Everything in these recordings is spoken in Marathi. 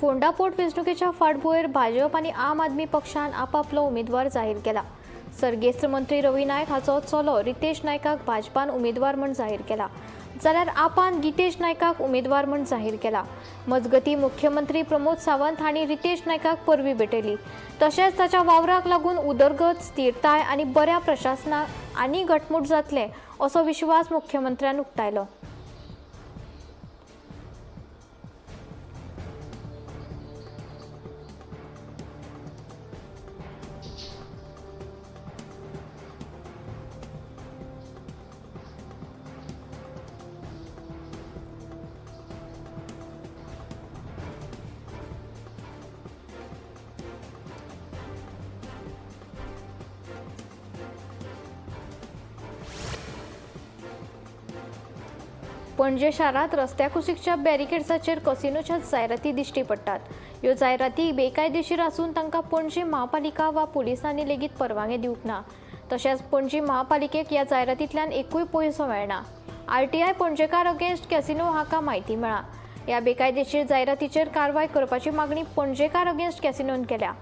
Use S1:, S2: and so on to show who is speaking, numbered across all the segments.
S1: फोंडा पोटवेंचणुकेच्या फाटभुंयेर भाजप आनी आम आदमी पक्षान आपापलो उमेदवार जाहीर केला। सर्गेस्त मंत्री रवी नायक हाचो चलो रितेश नायकाक भाजपान उमेदवार म्हूण जाहीर केला, जाल्यार आपान गितेश नायकाक उमेदवार म्हूण जाहीर केला। मजगतीं मुख्यमंत्री प्रमोद सावंत हांणी रितेश नायकाक परबीं भेटयली। तशेंच ताच्या वावराक लागून उदरगत, स्थिरताय आनी बऱ्या प्रशासनाक आनी घटमूट जातले असो विश्वास मुख्यमंत्र्यान उक्तायलो। पणजे शारांत रस्त्या कुशीकच्या बॅरिकेड्साचेर कसिनोच्या जायराती दिश्टी पडटात। ह्यो जायराती बेकायदेशीर आसून तांकां पणजी महापालिका वा पुलिसांनी लेगीत परवानगी दिवंक ना। तशेंच पणजी महापालिकेक ह्या जायरातींतल्यान एकूय पयसो मेळना। आरटीआय पणजेकार अगेन्स्ट कॅसिनो हाका म्हायती मेळ्ळा। ह्या बेकायदेशीर जायरातीचेर कारवाय करपाची मागणी पणजेकार अगेन्स्ट कॅसिनोन केल्या।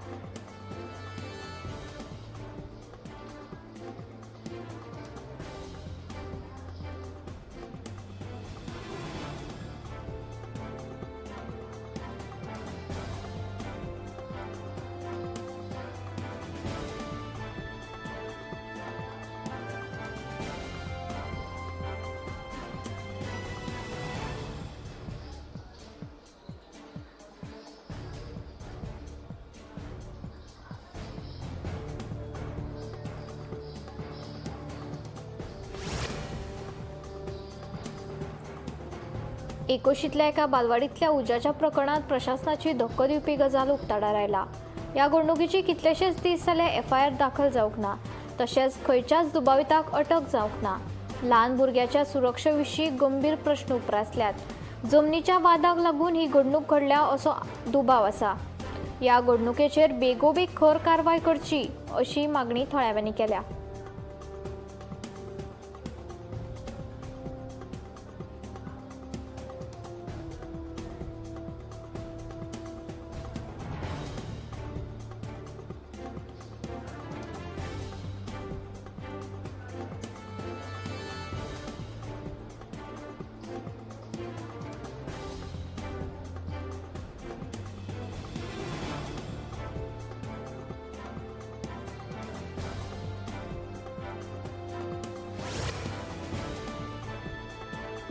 S1: एकोशींतल्या एका बालवाडींतल्या उज्याच्या प्रकरणात प्रशासनाची धक्को दिवपी गजाल उक्ताडार आयला। ह्या घडणुकीची कितलेशेच दीस जाले एफआयआर दाखल जावंक ना, तशेंच खंयच्याच दुबाविताक अटक जावंक ना। ल्हान भुरग्याच्या सुरक्षे विशीं गंभीर प्रस्न उप्रासल्यात। जमनीच्या वादाक लागून ही घडणूक घडल्या असो दुबाव आसा। ह्या घडणुकेचेर बेगोबेग खर कारवाय करची अशी मागणी थळाव्यांनी केल्या।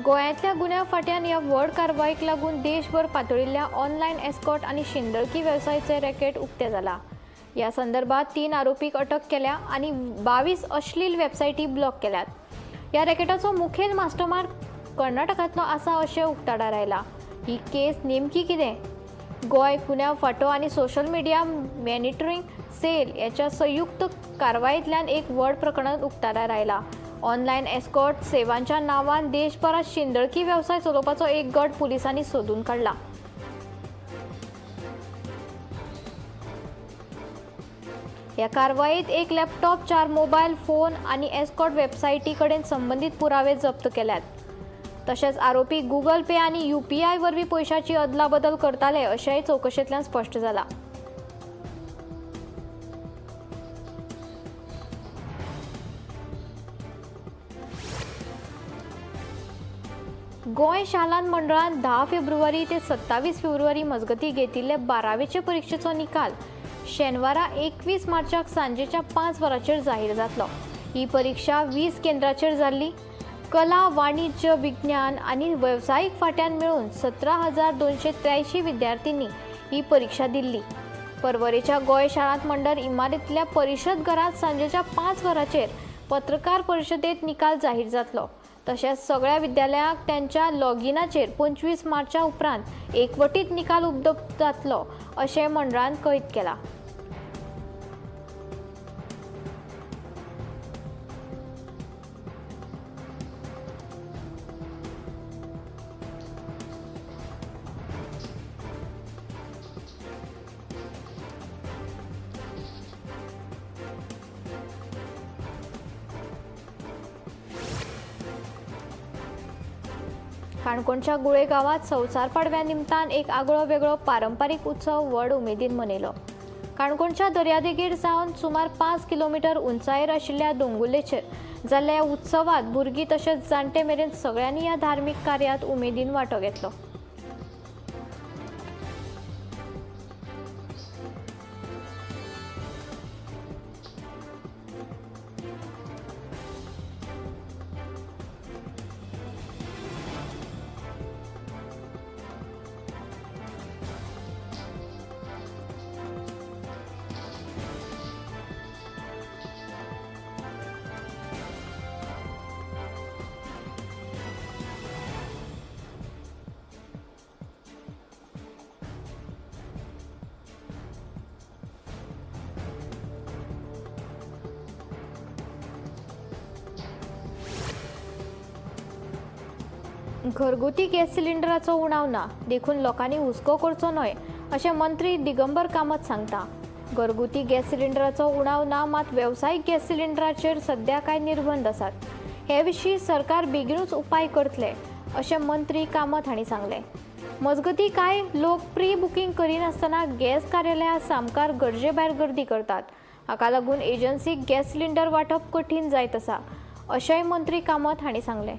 S1: गोंयांतल्या गुन्यांव फाट्यान ह्या व्हड कारवायेक लागून देशभर पातळिल्ल्या ऑनलायन एस्कॉर्ट आनी शेंदळकी वेवसायाचे रॅकेट उक्ते जाला। ह्या संदर्भात 3 आरोपीक अटक केल्या आनी 22 अश्लील वेबसायटी ब्लॉक केल्यात। ह्या रॅकेटाचो मुखेल मास्टरमाइंड कर्नाटकांतलो आसा अशें उक्ताडार आयला। ही केस नेमकी कितें? गोंय गुन्यांव फाटो आनी सोशल मिडिया मॉनिटरींग सेल ह्याच्या संयुक्त कारवायेंतल्यान एक व्हड प्रकरण उक्ताडार आयला। ऑनलायन एस्कॉर्ट सेवांच्या नांवान देशभरात शेंदळकी वेवसाय चलोवपाचो एक गट पुलिसांनी सोदून काडला। ह्या कारवायेंत एक लॅपटॉप, 4 मोबायल फोन आनी एस्कॉर्ट वेबसायटी कडेन संबंधित पुरावे जप्त केल्यात। तशेंच आरोपी गुगल पे आनी UPI वरवीं पयशांची अदलाबदल करताले अशेंय चवकशेंतल्यान स्पश्ट जालां। गोंय शालांत मंडळान 10 फेब्रुवारी ते 27 फेब्रुवारी मजगतीं घेतिल्ले 12वेचे परीक्षेचो निकाल शेनवारा 21 मार्चाक सांजेच्या 5 वरांचेर जाहीर जातलो। ही परीक्षा 20 केंद्रांचेर जाल्ली। कला, वाणिज्य, विज्ञान आनी वेवसायीक फाट्यान मेळून 17,283 विद्यार्थ्यांनी ही परीक्षा दिल्ली। परवरेच्या गोंय शालांत मंडळ इमारतींतल्या परिशद घरांत सांजेच्या 5 वरांचेर पत्रकार परिशदेंत निकाल जाहीर जातलो। तशेंच सगळ्या विद्यालयांक त्यांच्या लॉगिनाचेर 25 मार्चा उपरांत एकवटीत निकाल उपलब्ध जातलो अशें मंडळान कळीत केलां। काणकोणच्या गुळे गावात संवसार पाडव्या निमतान एक आगळो वेगळो पारंपारीक उत्सव व्हड उमेदीन मनयलो. काणकोणच्या दर्यादेगेर सावन सुमार 5 किलोमीटर उंचायेर आशिल्ल्या दोंगुल्लेचेर जाल्ल्या ह्या उत्सवात भुरगीं तशेंच जाणटे मेरेन सगळ्यांनी ह्या धार्मीक कार्यांत उमेदीन वांटो घेतलो. घरगुती गॅस सिलिंडराचो उणाव ना देखून लोकांनी हुस्को करचो न्हय अशें मंत्री दिगंबर कामत सांगता. घरगुती गॅस सिलिंडराचो उणाव ना, मात वेवसायीक गॅस सिलिंडराचेर सध्या कांय निर्बंध आसात. हे विशीं सरकार बेगीनूच उपाय करतले अशें मंत्री कामत हांणी सांगलें. मजगतीं कांय लोक प्री बुकींग करिनासतना गॅस कार्यालयां सामकार गरजे भायर गर्दी करतात. हाका लागून एजन्सीक गॅस सिलिंडर वांटप कठीण जायत आसा अशेंय मंत्री कामत हांणी सांगलें.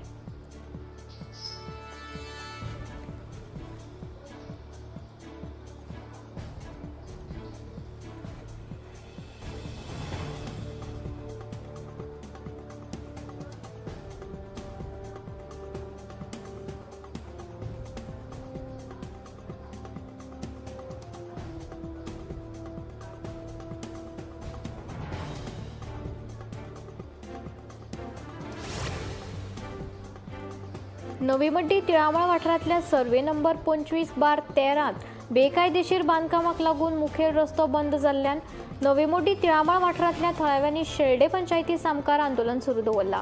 S1: नवी मड्डी तिळामळ वाठारांतल्या सर्वे नंबर 25/13 बेकायदेशीर बांदकामाक लागून मुखेल रस्तो बंद जाल्ल्यान नवी मड्डी तिळामळ वाठारांतल्या थळाव्यांनी शेळडे पंचायती सामकार आंदोलन सुरू दवरला.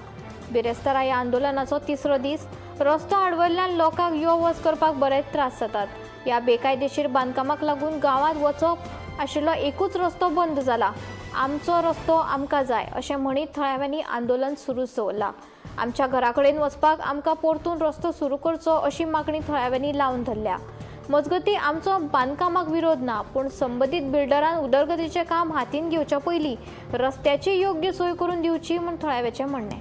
S1: बिरेस्तारा ह्या आंदोलनाचो तिसरो दीस. रस्तो आडवल्ल्यान लोकांक यो वच करपाक बरेच त्रास जातात. ह्या बेकायदेशीर बांदकामाक लागून गांवांत वचप आशिल्लो एकूच रस्तो बंद जाला. आमचो रस्तो आमकां जाय अशें म्हणीत थळाव्यांनी आंदोलन सुरूच दवरला. आमच्या घराकडेन वचपाक आमकां परतून रस्तो सुरू करचो अशी मागणी थळाव्यांनी लावन धरल्या. मजगतीं आमचो बांदकामाक विरोध ना, पूण संबंदीत बिल्डरान उदरगतीचें काम हातीन घेवच्या पयलीं रस्त्याची योग्य सोय करून दिवची म्हूण थळाव्याचें म्हणणें.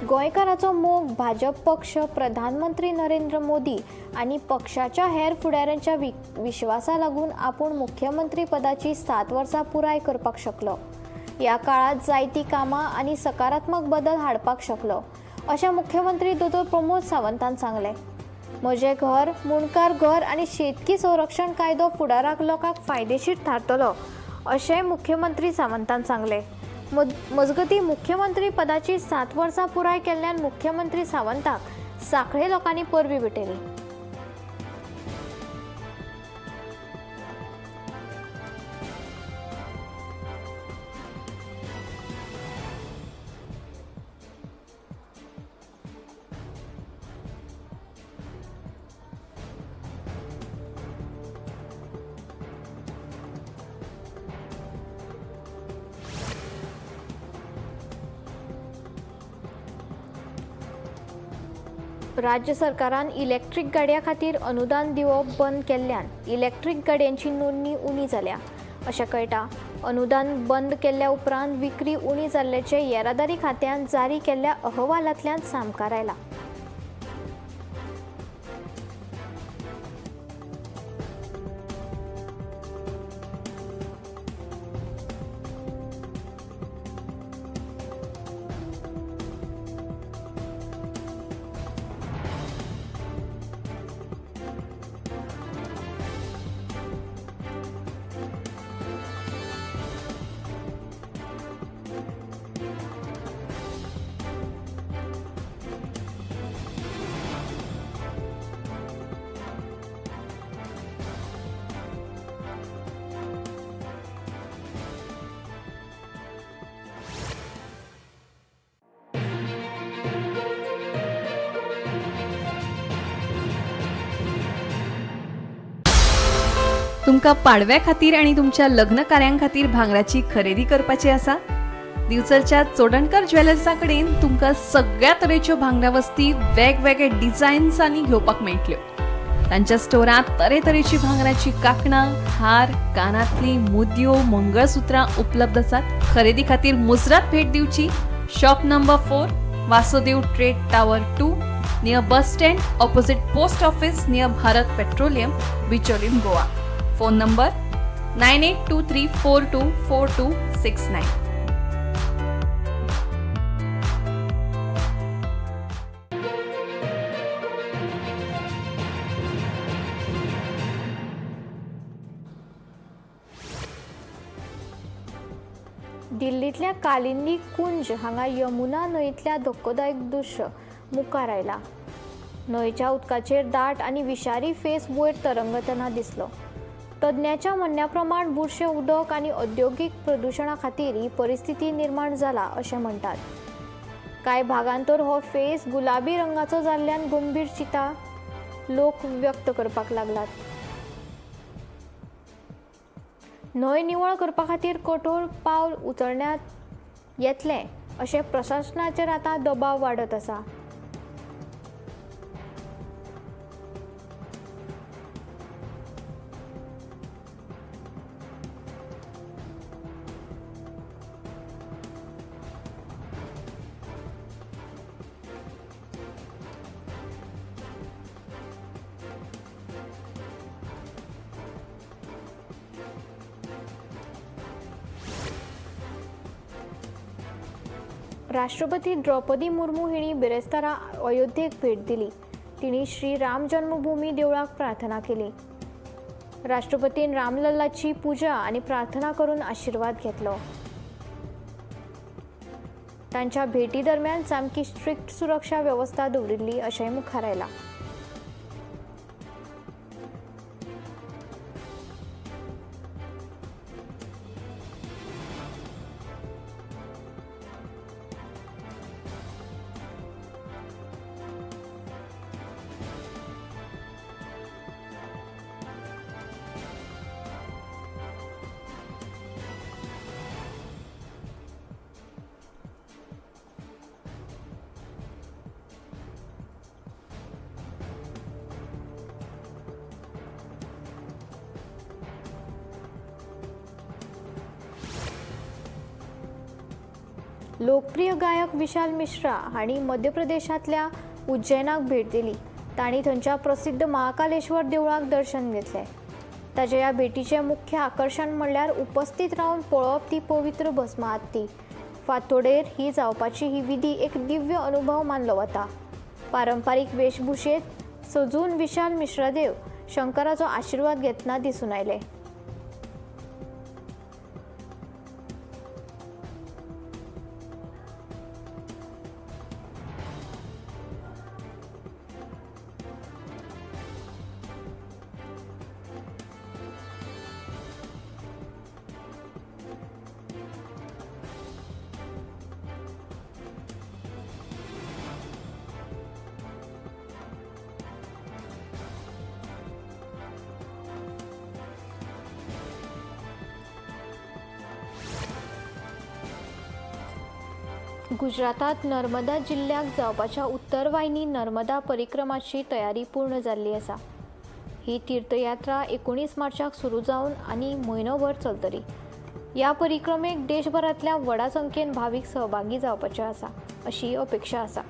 S1: गोंयकारांचो मोग भाजप पक्ष प्रधानमंत्री नरेंद्र मोदी आनी पक्षाच्या हेर फुडाऱ्यांच्या विश्वासा लागून आपूण मुख्यमंत्री पदाची 7 वर्सां पुराय करपाक शकलो. ह्या काळात जायतीं कामां आनी सकारात्मक बदल हाडपाक शकलो अशें मुख्यमंत्री दोतोर प्रमोद सावंतान सांगलें. म्हजें घर, मुणकार घर आनी शेतकी संरक्षण कायदो फुडाराक लोकांक फायदेशीर थारतलो अशें मुख्यमंत्री सावंतान सांगलें. मजगतीं मुख्यमंत्री पदाची 7 वर्सां पुराय केल्ल्यान मुख्यमंत्री सावंताक सांखळे लोकांनी परबीं भेटयली. राज्य सरकारान इलेक्ट्रीक गाडयां खातीर अनुदान दिवप बंद केल्ल्यान इलेक्ट्रीक गाडयांची नोंदणी उणी जाल्या अशें कळटा. अनुदान बंद केल्ल्या उपरांत विक्री उणी जाल्ल्याचें येरादारी खात्यान जारी केल्ल्या अहवालांतल्यान सामकार आयला.
S2: तुमका पाडव्या खातीर आणि तुमच्या लग्न कार्यां खातीर भांगराची खरेदी करपाची आसा? दिवचलच्या चोडणकर ज्वेलर्सा कडेन तुमकां सगळ्या तरेच्यो भांगरा वस्ती वेगवेगळे डिझायन्सांनी घेवपाक मेळटल्यो. तांच्या स्टोरांत तरेतरेची भांगराची कांकणां, हार, कानातली, मुदयो, मंगळसुत्रां उपलब्ध आसात. खरेदी खातीर मुजरत भेट दिवची. Shop number 4, Vasudev trade tower 2, near bus stand, opposite post office, near Bharat petroleum, Bicholim, Goa. Phone number 9823424269.
S1: दिल्लीतल्या कालिंदी कुंज हांगा यमुना न्हंयतल्या धोकोदायक दृश्य मुखार आयला. न्हंयच्या उदकाचेर दाट आनी विशारी फेस वयर तरंगतना दिसलो. तज्ञांच्या म्हणण्या प्रमाण बुरशें उदक आनी औद्योगीक प्रदूषणा खातीर ही परिस्थिती निर्माण जाला अशें म्हणटात. कांय भागांत तर हो फेस गुलाबी रंगाचो जाल्ल्यान गंभीर चिंता लोक व्यक्त करपाक लागल्यात. न्हंय निवळ करपा खातीर कठोर पावल उचलण्यात येतलें अशें प्रशासनाचेर आतां दबाव वाडत आसा. राष्ट्रपती द्रौपदी मुर्मू हिणी बिरेस्तारा अयोध्येक भेट दिली. तिणी श्री राम जन्मभूमी देवळाक प्रार्थना केली. राष्ट्रपतीन रामलल्लाची पूजा आणि प्रार्थना करून आशीर्वाद घेतलो. तांच्या भेटी दरम्यान सामकी स्ट्रिक्ट सुरक्षा व्यवस्था दवरिल्ली अशेंय मुखार आयला. लोकप्रिय गायक विशाल मिश्रा हांणी मध्य प्रदेशांतल्या उज्जैनाक भेट दिली. तांणी थंयच्या प्रसिद्ध महाकालेश्वर देवळाक दर्शन घेतलें. ताच्या ह्या भेटीचें मुख्य आकर्शण म्हणल्यार उपस्थित रावन पळोवप ती पवित्र भस्म आरती. फांतोडेर ही जावपाची ही विधी एक दिव्य अनुभव मानलो वता. पारंपारीक वेशभूषेत सजून विशाल मिश्रादेव शंकराचो आशीर्वाद घेतना दिसून आयले. गुजरातात नर्मदा जिल्ह्याक जावपाच्या उत्तर वाहिनी नर्मदा परिक्रमाची तयारी पूर्ण जाल्ली आसा. ही तीर्थयात्रा 19 मार्चाक सुरू जावन आनी म्हयनोभर चलतली. ह्या परिक्रमेक देशभरांतल्या व्हडा संख्येन भावीक सहभागी जावपाचे आसा अशी अपेक्षा आसा.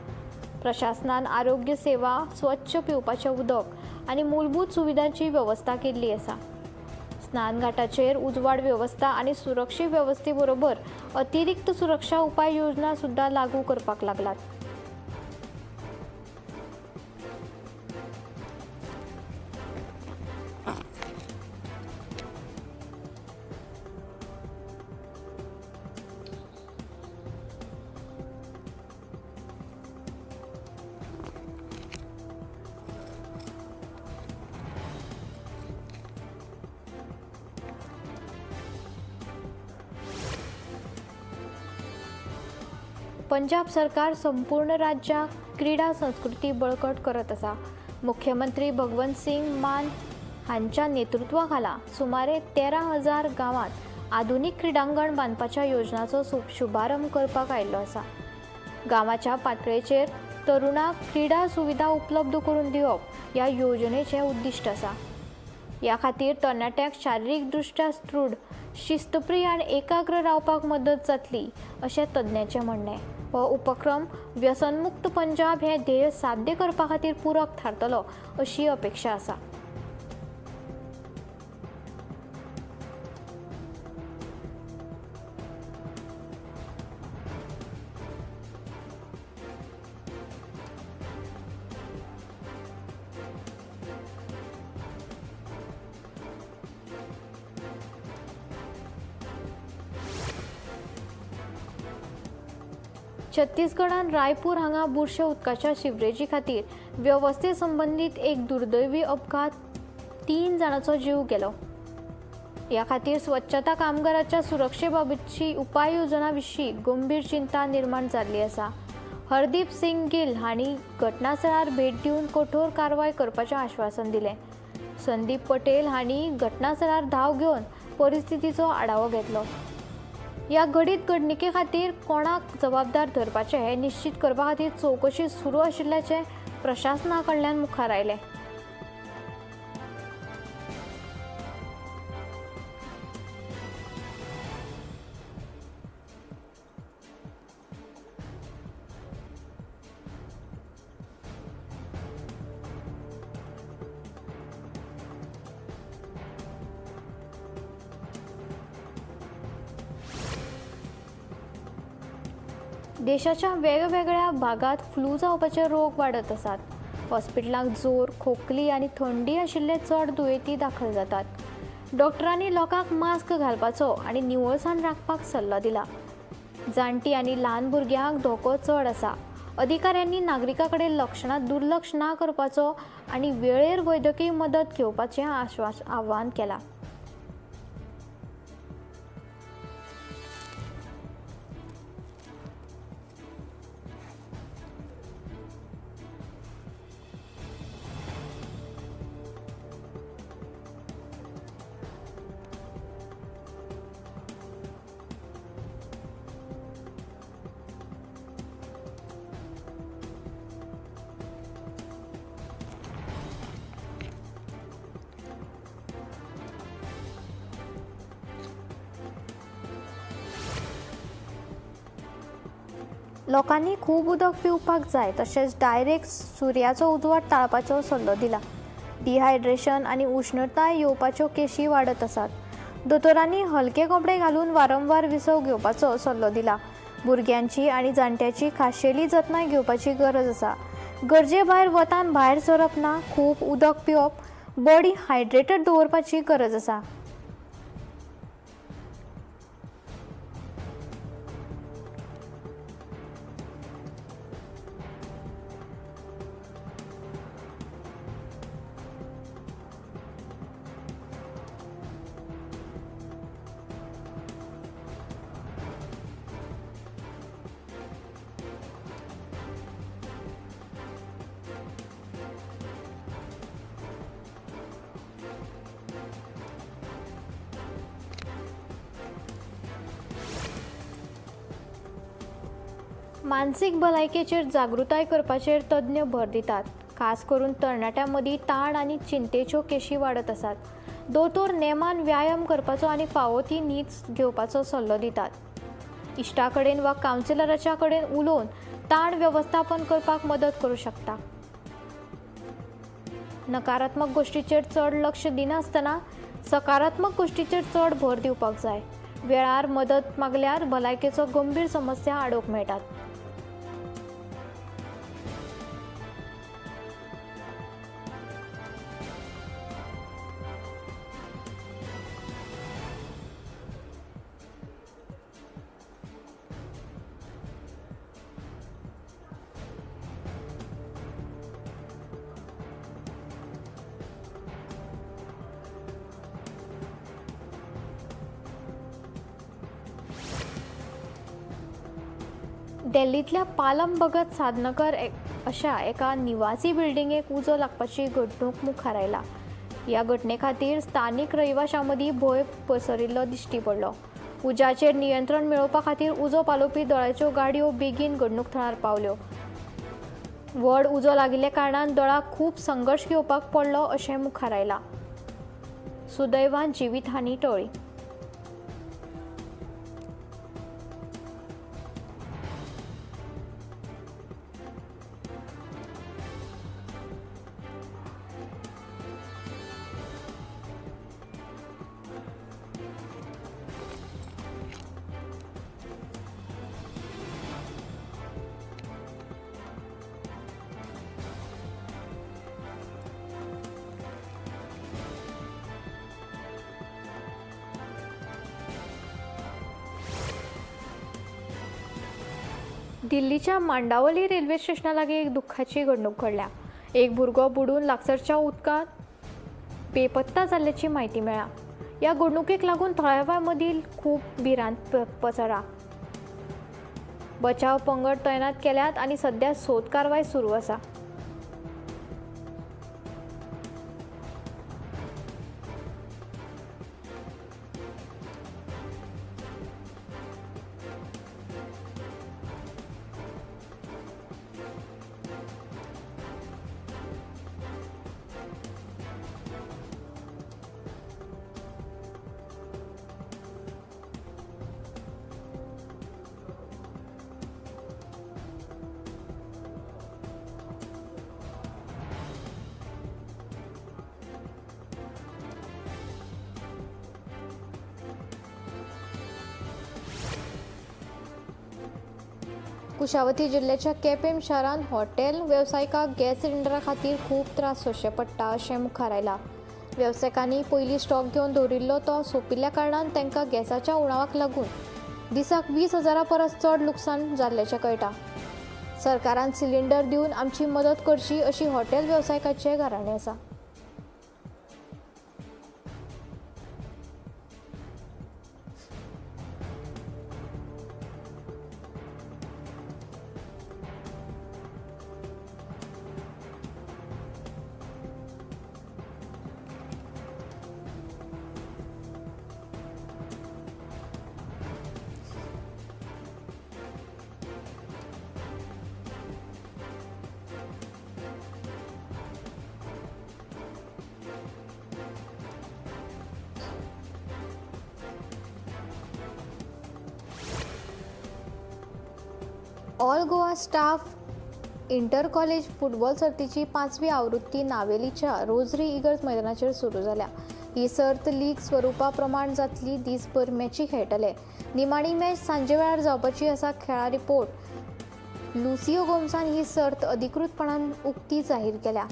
S1: प्रशासनान आरोग्य सेवा, स्वच्छ पिवपाचें उदक आनी मूलभूत सुविधांची व्यवस्था केल्ली आसा. स्नान घाटाचेर उजवाड व्यवस्था आनी सुरक्षीत वेवस्थे बरोबर अतिरिक्त सुरक्षा उपाय योजना सुद्धा लागू करपाक लागल्यात. पंजाब सरकार संपूर्ण राज्यात क्रीडा संस्कृती बळकट करत आसा. मुख्यमंत्री भगवंत सिंग मान हांच्या नेतृत्वाखाला सुमारे 13,000 गावांत आधुनिक क्रीडांगण बांदपाच्या योजनाचो शुभारंभ करपाक आयिल्लो आसा. गांवाच्या पातळेचेर तरुणांक क्रीडा सुविधा उपलब्ध करून दिवप ह्या योजनेचें उद्दिश्ट आसा. ह्या खातीर तरणाट्यांक शारिरीक दृश्ट्या दृढ, शिस्तप्रिय आनी एकाग्र रावपाक मदत जातली अशें तज्ञांचें म्हणणें. हो उपक्रम व्यसनमुक्त पंजाब हें ध्येय साध्य करपा खातीर पूरक थारतलो अशी अपेक्षा आसा. छत्तीसगडान रायपूर हांगा बुरशे उदकाच्या शिवरेजी खातीर वेवस्थे संबंदीत एक दुर्दैवी अपघात 3 जाणांचो जीव गेलो. ह्या खातीर स्वच्छता कामगारांच्या सुरक्षे बाबतची उपाययोजना विशीं गंभीर चिंता निर्माण जाल्ली आसा. हरदीप सिंग गिल हांणी घटनास्थळार भेट दिवन कठोर कारवाय करपाचें आश्वासन दिलें. संदीप पटेल हांणी घटनास्थळार धांव घेवन परिस्थितीचो आढावो घेतलो. ह्या घडीत घडणुके खातीर कोणाक जबाबदार धरपाचें हें निश्चित करपा खातीर चवकशी सुरू आशिल्ल्याचें प्रशासना कडल्यान मुखार आयलें. देशाच्या वेगवेगळ्या भागात फ्लू जावपाचे रोग वाडत आसात. हॉस्पिटलांत जोर, खोकली आनी थंडी आशिल्ले चड दुयेंती दाखल जातात. डॉक्टरांनी लोकांक मास्क घालपाचो आनी निवळसाण राखपाक सल्लो दिला. जाणटी आनी ल्हान भुरग्यांक धोको चड आसा. अधिकाऱ्यांनी नागरिकां कडेन लक्षणां दुर्लक्ष ना करपाचो आनी वेळेर वैद्यकीय मदत घेवपाचें आवाहन केलां. लोकांनी खूब उदक पिवपाक जाय तशेंच डायरेक्ट सुर्याचो उजवाड टाळपाचो सल्लो दिला. डिहायड्रेशन आनी उश्णताय येवपाच्यो केशी वाडत आसात. दोतोरांनी हलके कपडे घालून वारंवार विसव घेवपाचो सल्लो दिला. भुरग्यांची आनी जाणट्यांची खाशेली जतनाय घेवपाची गरज आसा. गरजे भायर वतान भायर सरप ना. खूब उदक पिवप, बॉडी हायड्रेटेड दवरपाची गरज आसा. मानसीक भलायकेचेर जागृताय करपाचेर तज्ञ भर दितात. खास करून तरणाट्यां मदीं ताण आनी चिंतेच्यो केशी वाडत आसात. दोतोर नेमान व्यायाम करपाचो आनी फावो ती न्हीद घेवपाचो सल्लो दितात. इश्टा कडेन वा कावन्सिलराच्या कडेन उलोवन ताण वेवस्थापन करपाक मदत करूं शकता. नकारात्मक गोश्टीचेर चड लक्ष दिनासतना सकारात्मक गोश्टीचेर चड भर दिवपाक जाय. वेळार मदत मागल्यार भलायकेचो गंभीर समस्या आडोवंक मेळटात. दिल्लीतल्या पालम भगत साधनकर अशा एका निवासी बिल्डिंगेक उजो लागपाची घडणूक मुखार आयला. या घटने खातीर स्थानीक रहिवाशांमदीं भंय पसरिल्लो दिश्टी पडलो. उज्याचेर नियंत्रण मेळोवपा खातीर उजो पालोवपी दळाच्यो गाडयो बेगीन घडणूक थळार पावल्यो. व्हड उजो लागिल्ल्या कारणान दळाक खूब संघर्श घेवपाक पडलो अशें मुखार आयलां. सुदैवान जिवीतहानी टळ्ळी. दिल्लीच्या मांडावली रेल्वे स्टेशना लागीं एक दुख्खाची घडणूक घडल्या. एक भुरगो बुडून लागसरच्या उदकांत बेपत्ता जाल्ल्याची म्हायती मेळ्ळा. ह्या घडणुकेक लागून थळाव्यां मदीं खूब भिरांत पसरला. बचाव पंगड तैनात केल्यात आनी सध्या सोद कारवाय सुरू आसा. कुशावती जिल्ह्याच्या केपें शारांत हॉटेल वेवसायिकांक गॅस सिलिंडरा खातीर खूब त्रास सोंसचे पडटा अशें मुखार आयलां. वेवसायिकांनी पयलीं स्टॉक घेवन दवरिल्लो तो सोंपिल्ल्या कारणान तांकां गॅसाच्या उणावाक लागून दिसाक 20,000 परस चड लुकसाण जाल्ल्याचें कळटा. सरकारान सिलिंडर दिवन आमची मदत करची अशी हॉटेल वेवसायिकाचे घराणे आसा. All Goa staff inter college football सर्तीची 5वी आवृत्ती नावेलीच्या रोझरी इगर्ज मैदानाचेर सुरू जाल्या. ही सर्त लीग स्वरुपा प्रमाण जातली. दिसभर मॅची खेळटले. निमाणी मॅच सांजे वेळार जावपाची आसा. खेळा रिपोर्ट लुसियो गोमसान ही सर्त अधिकृतपणान उक्ती जाहीर केल्या.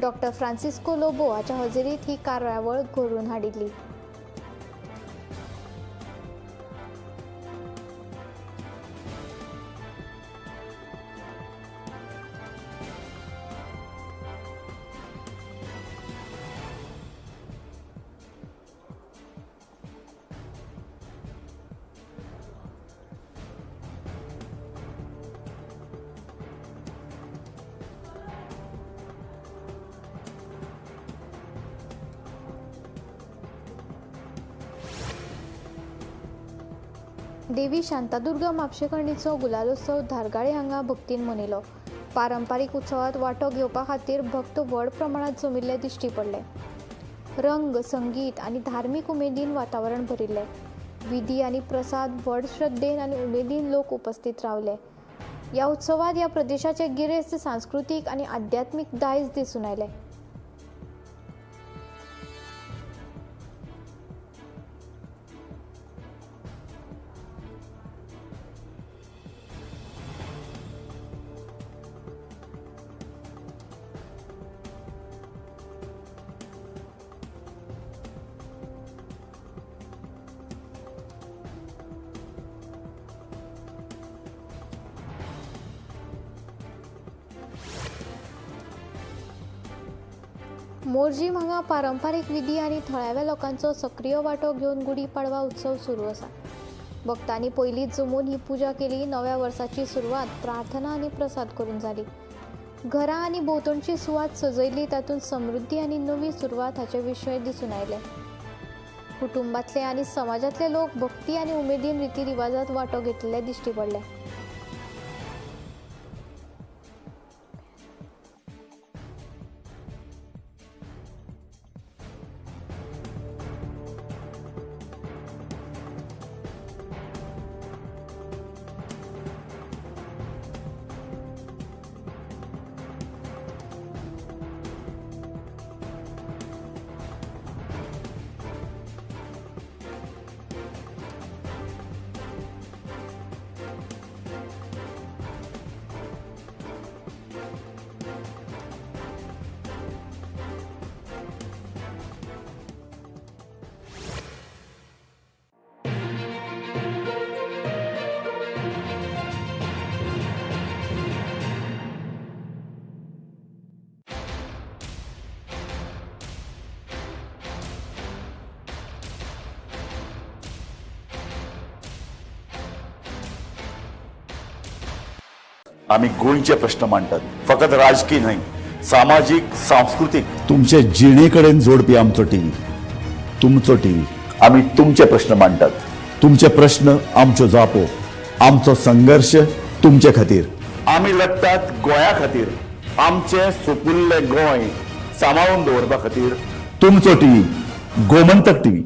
S1: डॉ. फ्रांसिस्को लोबो हाच्या हजेरीत ही कार्यावळ घडोवन हाडिल्ली. देवी शांतादुर्गा म्हापशेकर्णीचो गुलालोत्सव धारगाळे हांगा भक्तीन मनयलो. पारंपारीक उत्सवात वांटो घेवपा खातीर भक्त व्हड प्रमाणात जमिल्ले दिश्टी पडले. रंग, संगीत आनी धार्मीक उमेदीन वातावरण भरिल्लें. विधी आनी प्रसाद व्हड श्रद्धेन आनी उमेदीन लोक उपस्थित रावले. ह्या उत्सवात ह्या प्रदेशाचे गिरेस्त सांस्कृतीक आनी आध्यात्मीक दायज दिसून आयले. मोर्जीम हांगा पारंपारीक विधी आनी थळाव्या लोकांचो सक्रिय वांटो घेवन गुढी पाडवा उत्सव सुरू आसा. भक्तांनी पयलींच जमून ही पुजा केली. नव्या वर्साची सुरवात प्रार्थना आनी प्रसाद करून जाली. घरां आनी भोंवतणची सुवात सजयली तातूंत समृद्धी आनी नवी सुरवात हाचे विशय दिसून आयले. कुटुंबातले आनी समाजातले लोक भक्ती आनी उमेदीन रिती रिवाजात वांटो घेतलेले दिश्टी पडले.
S3: आम्ही गोंयचे प्रश्न मांडटात, फकत राजकीय न्हय, सामाजिक सांस्कृतिक.
S4: तुमचे जिणेकडेन जोडपी आमचो टीव्ही, तुमचो टीव्ही.
S3: आम्ही तुमचे प्रश्न मांडटात.
S4: तुमचे प्रश्न आमच्यो जापो, आमचो संघर्ष तुमचे खातीर.
S3: आम्ही लढटात गोंया खातीर, आमचे सोपुल्ले गोंय सांबाळून दवरपा खातीर.
S4: तुमचो टीव्ही, गोमंतक टीव्ही.